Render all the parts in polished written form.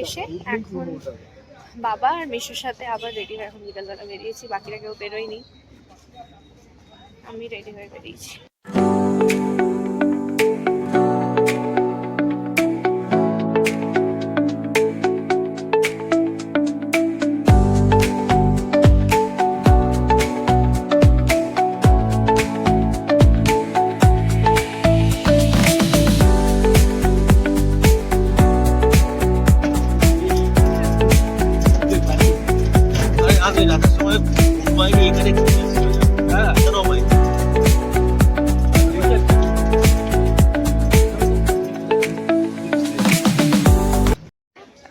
এসে এখন বাবা আর মিশুর সাথে আবার রেডি হয়ে এখন বিকালবেলা বেরিয়েছি, বাকিরা কেউ বেরোয়নি, আমি রেডি হয়ে বেরিয়েছি।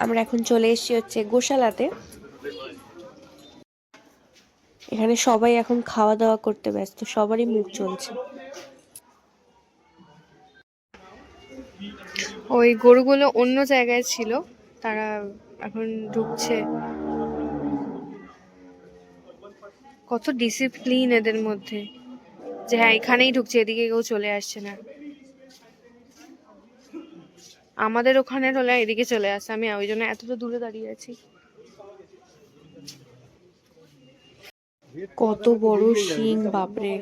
আমরা এখন চলে এসেছি হচ্ছে গোশালাতে। এখানে সবাই এখন খাওয়া দাওয়া করতে ব্যস্ত, সবারই মুখ চলছে। ওই গরুগুলো অন্য জায়গায় ছিল, তারা এখন ঢুকছে। কত ডিসিপ্লিন এদের মধ্যে, যে হ্যাঁ এখানেই ঢুকছে, এদিকে কেউ চলে আসছে না। আমাদের ওখানে হলে এদিকে চলে আসে, আমি ওই জন্য এতটা দূরে দাঁড়িয়ে আছি। কত বড় শিং, বাপরে!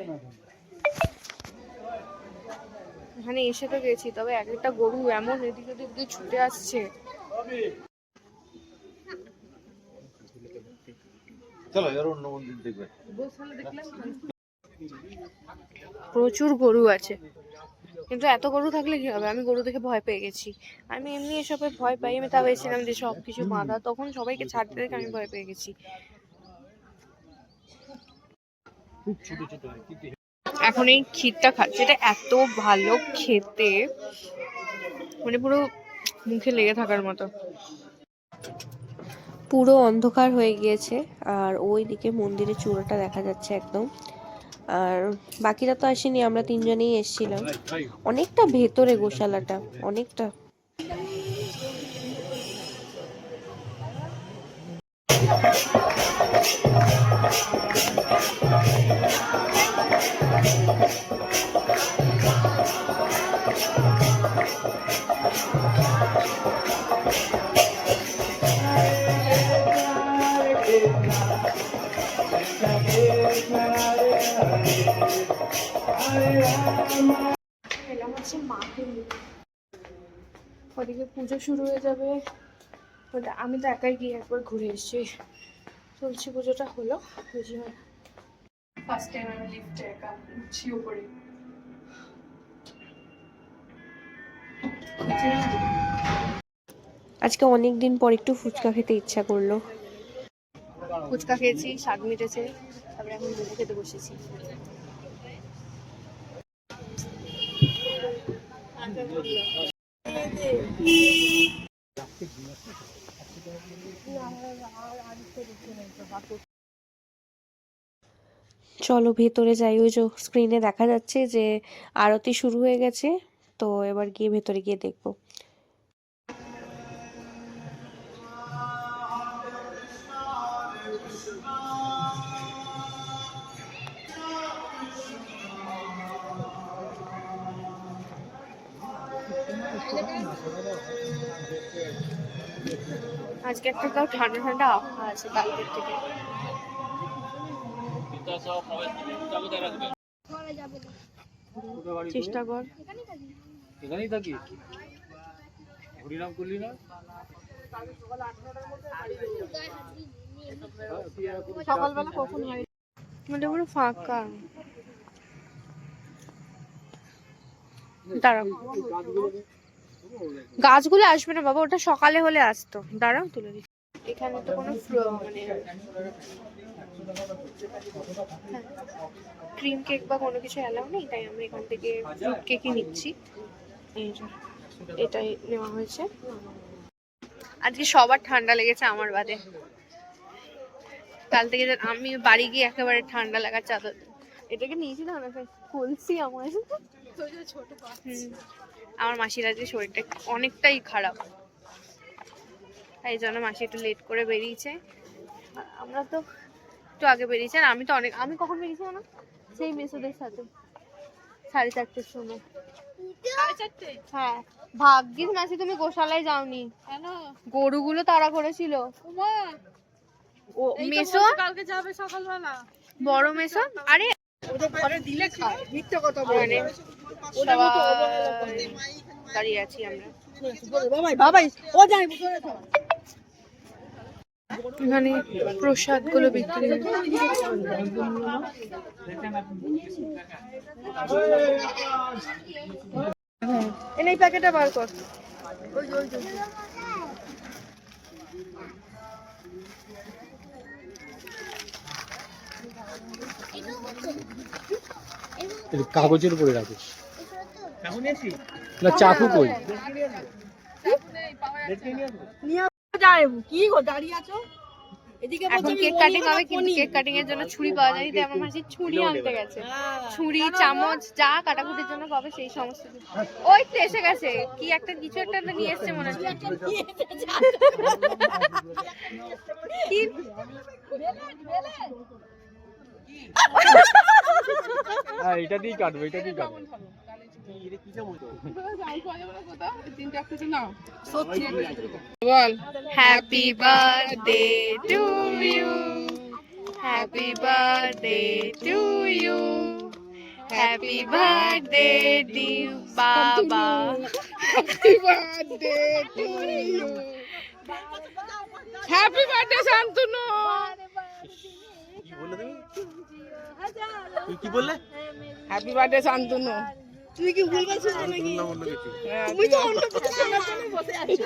এখানে এসে তো গেছি, তবে এক একটা গরু এমন এদিকে ওদিক দিয়ে ছুটে আসছে। প্রচুর গরু আছে, কিন্তু এত গরু থাকলে কি হবে? আমি গরু দেখে ভয় পেয়ে গেছি। আমি এমনি এসবে ভয় পাই, আমি তাও এসেছিলাম যে সবকিছু বাঁধা, তখন সবাইকে ছাড়তে দেখে আমি ভয় পেয়ে গেছি। এখন এই ক্ষীরটা খাচ্ছি, এটা এত ভালো খেতে, মানে পুরো মুখে লেগে থাকার মতো। পুরো অন্ধকার হয়ে গিয়েছে, আর ওইদিকে মন্দিরের চূড়াটা দেখা যাচ্ছে একদম। আর বাকিরা তো আসেনি, আমরা তিনজনেই এসেছিলাম। অনেকটা ভেতরে গোশালাটা, অনেকটা। ওদিকে পুজো শুরু হয়ে যাবে, আমি তো একাই গিয়ে একবার ঘুরে এসেছি। তুলসী পুজোটা হলো, ফার্স্ট টাইম আমি লিফটে একা উঠছি উপরে। আজকে অনেকদিন পর একটু ফুচকা খেতে ইচ্ছা করলো, ফুচকা খেয়েছি, শাক মিটেছে, তারপরে এখন মোমো খেতে বসেছি। চলো ভেতরে যাই, ওই যে স্ক্রিনে দেখা যাচ্ছে যে আরতি শুরু হয়ে গেছে, তো এবার গিয়ে ভেতরে গিয়ে দেখবো। আজকে একটা তাও ঠান্ডা ঠান্ডা আবহাওয়া আছে কালকের থেকে। চেষ্টা কর। এখানেই থাকি, হরিনাম করলি না? সকালবেলা কখন হয়? মানে পুরো ফাঁকা। দাঁড়াও, গাছগুলো আসবে না বাবা, ওটা সকালে হলে আসতো। দাঁড়াও তুলে দিই। এখানে তো কোনো মানে ক্রিম কেক বা কোনো কিছু অ্যালাউ নেই, তাই আমরা এখান থেকে ফ্রুট কেকই নিচ্ছি। এটাই নেওয়া হয়েছে। আজকে সবার ঠান্ডা লেগেছে, আমার বাদে। কাল থেকে আমি বাড়ি গিয়ে একেবারে ঠান্ডা লাগার চাদর, এটাকে নিয়েছিলাম না, খুলছি আমার। আমার মাসির আজকে শরীরটা অনেকটাই খারাপ, তাই জন্য মাসি একটু লেট করে বেরিয়েছে। আমরা তো একটু আগে বেরিয়েছি, আর আমি কখন বেরিয়েছি না, সেই মেসোদের সাথে 4:30টার সময়। হ্যাঁ, ভাগ্যিস মাসি তুমি গোশালায় যাওনি, কেন? গরুগুলো তাড়া করেছিল। ও মেসো কালকে যাবে সকালবেলা। বড় মেসো, আরে ওদের ঘরে দিলে খায়, মিথ্যে কথা বলে। ওদের মতো দাঁড়িয়ে আছি আমরা। বাবাই বাবাই ও যাই বুঝরে তো। এখানে প্রসাদ গুলো বিক্রি হয়। এই প্যাকেটটা বার কর। ওই ওই কাগজের উপরে রাখিস না, চাকু কই নিয়ে যায় কি গো দাঁড়িয়ে আছো? এদিকে এখন কেক কাটিং হবে, কিন্তু কেক কাটিং এর জন্য ছুরি পাওয়া যায়নি, তাই আমার মাসি ছুরি আনতে গেছে। ছুরি চামচ যা কাটাকুটির জন্য পাবে সেই সমস্ত কিছু। ওই তো এসে গেছে, কি একটা কিছু একটা নিয়ে এসছে মনে হচ্ছে। কি হ্যাঁ, এটা দিয়ে কাটবো, এটা দিয়ে কাটবো। বল happy birthday to you, happy birthday to you, happy birthday dear বাবা, happy birthday to you, happy birthday Shantanu. কি বললে? Happy birthday Shantanu. তুই কি ভুল বলছিস নাকি? তুমি তো অন্য কিছু শোনার জন্য বসে আছো।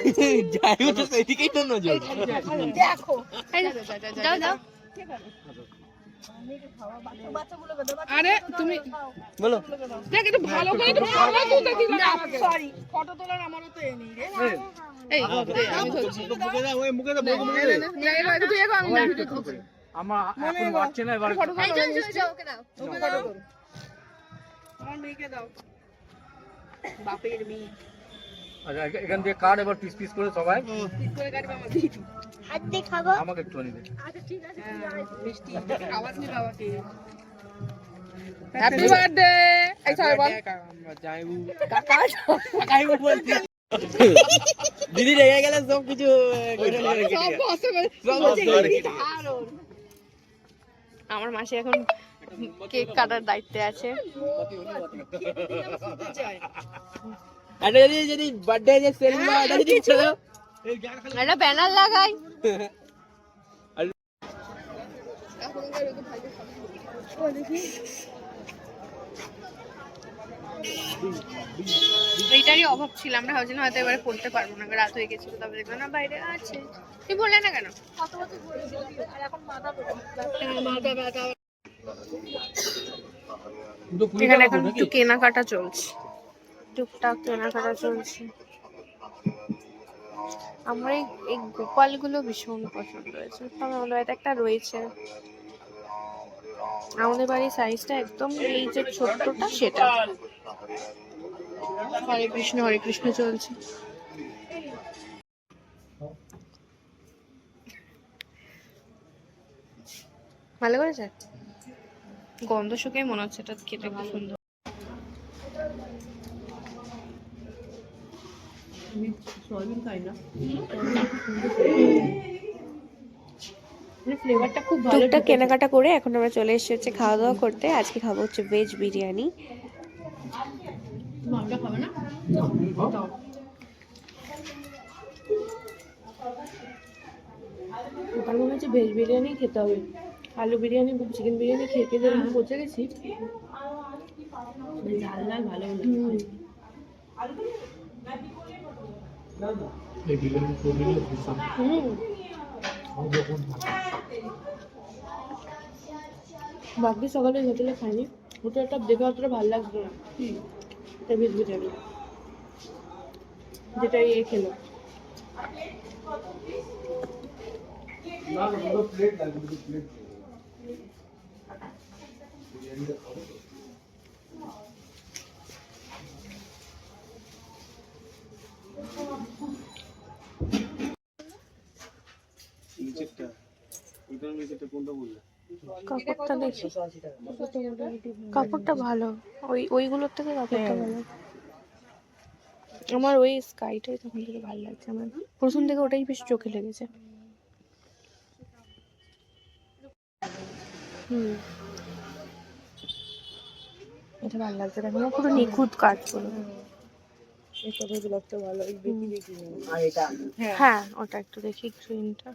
যাই হচ্ছে সেদিকেই তো নজর। দেখো যাও যাও। আরে তুমি বলো। দেখ একটু ভালো করে একটু ফটো তুলতে দিল না আমাকে। সরি ফটো তোলার আমারও তো এ নেই রে। এই আমি ধরছি। মুখে দাও, ওই মুখে দাও, মুখে দাও। তুই এখন আমি ভিডিও করছি। আমার এখন বাড়ছে না এবার। ফটো এই চল চল যাও, ওকে দাও। ওকে দাও। আমার মেয়েকে দাও। বাপের মেয়ে। আচ্ছা, এখান থেকে কাট, এবার পিস পিস করে সবাই। ঠিক করে কাটবে আমাকে। আমাকে একটু নিবে। আচ্ছা ঠিক আছে তুই আয় মিষ্টি আওয়াজ নি বাবাকে। Happy birthday. এই সবাই বল। কাকা কাকাইবু বলছি। দিদি রেগে গেলে সব কিছু সব বসে আমার মাসি এখন কেক কাটার দায়িত্বে আছে। এটা যদি বার্থডে যে সেলিং না, এটা যদি ছিল একটা ব্যানার লাগাই। এইটারই অভাব ছিল, আমরা ভাবছিলাম হয়তো এবারে করতে পারবো না, রাত হয়ে গেছিল, তবে দেখলাম না বাইরে আছে। তুই বললে না কেন? এখানে এখন একটু কেনাকাটা চলছে, টুকটাক কেনাকাটা চলছে। আমার এই গোপালগুলো ভীষণ পছন্দ হয়েছে, তবে আমাদের বাড়িতে একটা রয়েছে। আমাদের বাড়ির সাইজটা একদম এই যে ছোট্টটা সেটা। হরে কৃষ্ণ চলছে। ভালো করেছে, গন্ধ শুকেই মনে হচ্ছে এটা খেতে খুব সুন্দর। টুকটাক কেনাকাটা করে এখন আমরা চলে এসেছি হচ্ছে খাওয়া দাওয়া করতে। আজকে খাবো হচ্ছে ভেজ বিরিয়ানি। আমার মনে হচ্ছে ভেজ বিরিয়ানি খেতে হবে, আলু বিরিয়ানি চিকেন বিরিয়ানি খেতে যেরকম পচে গেছি। ঝাল ঝাল ভালো বাকি সকালে হোটেলে খাইনি, হোটেলটা দেখে অতটা ভালো লাগতো না। ভেজ বিরিয়ানি যেটা ইয়ে খেলো। কাপড়টা দেখি, কাপড়টা ভালো, ওইগুলোর থেকে কাপড়টা ভালো। আমার ওই স্কাইটাই তখন থেকে ভালো লাগছে, আমার প্রথম থেকে ওটাই বেশ চোখে লেগেছে। হুম, এটা ভালো লাগছে, দেখো না পুরো নিখুঁত কাজ করে। এই কত ব্লগটা ভালো, এই বেশি বেশি আর এটা হ্যাঁ ওটা একটু দেখি গ্রিনটা।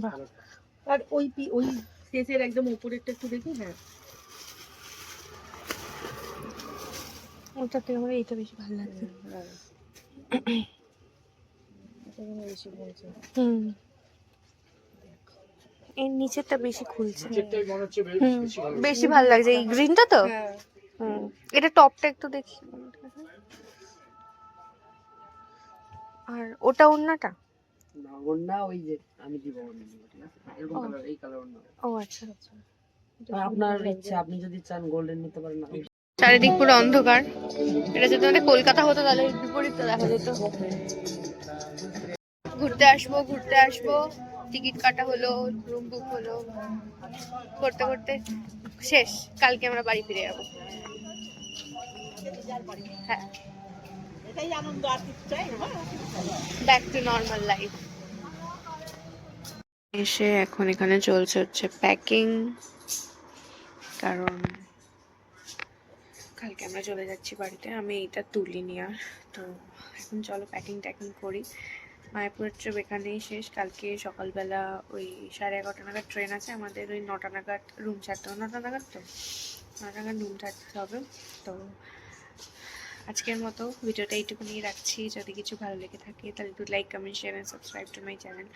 বাহ, আর ওই শেষের একদম উপরেরটা একটু দেখি। হ্যাঁ ওটার থেকে আমার এইটা বেশি ভালো লাগছে। বেশি বলছে। হুম, এর নিচেরটা বেশি খুলছে। যেটাই মনে হচ্ছে হুম, বেশি ভালো লাগছে এই গ্রিনটা তো। হ্যাঁ হুম, এটা টপটা একটু দেখি। আর ওটা ওড়নাটা? না ওড়না ওই যে আমি দিব ওড়না দিব, ঠিক আছে এরকম ও। কালার, এই কালার ওড়না। ও আচ্ছা আচ্ছা। আর আপনার ইচ্ছা, আপনি যদি চান গোল্ডেন নিতে পারেন না। চারিদিক পুরো অন্ধকার, এটা যদি আমাদের কলকাতা হতো তাহলে বিপরীতটা দেখা যেত। ঘুরতে আসবো, টিকিট কাটা হলো, রুম বুক হলো, করতে করতে শেষ। কালকে আমরা বাড়ি ফিরে যাবো। হ্যাঁ, এটাই আনন্দ, আর কিছু চাই না। Back to normal life. এসে এখন এখানে চলছে হচ্ছে প্যাকিং, কারণ কালকে আমরা চলে যাচ্ছি বাড়িতে। আমি এইটা তুলিনি আর, তো এখন চলো প্যাকিং ট্যাকিং করি। মায়াপুরের ট্রিপ এখানেই শেষ। কালকে সকালবেলা ওই 11:30 নাগাদ ট্রেন আছে আমাদের, ওই 9টা নাগাদ রুম ছাড়তে হবে। 9টা নাগাদ তো 9টা নাগাদ রুম ছাড়তে হবে। তো আজকের মতো ভিডিওটা এইটুকুনি রাখছি। যদি কিছু ভালো লেগে থাকে তাহলে একটু like, comment, share and subscribe to my channel.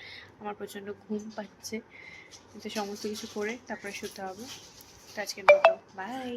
আমার প্রচণ্ড ঘুম পাচ্ছে, কিন্তু সমস্ত কিছু করে তারপরে শুতে হবে। তো আজকের মতো বাই।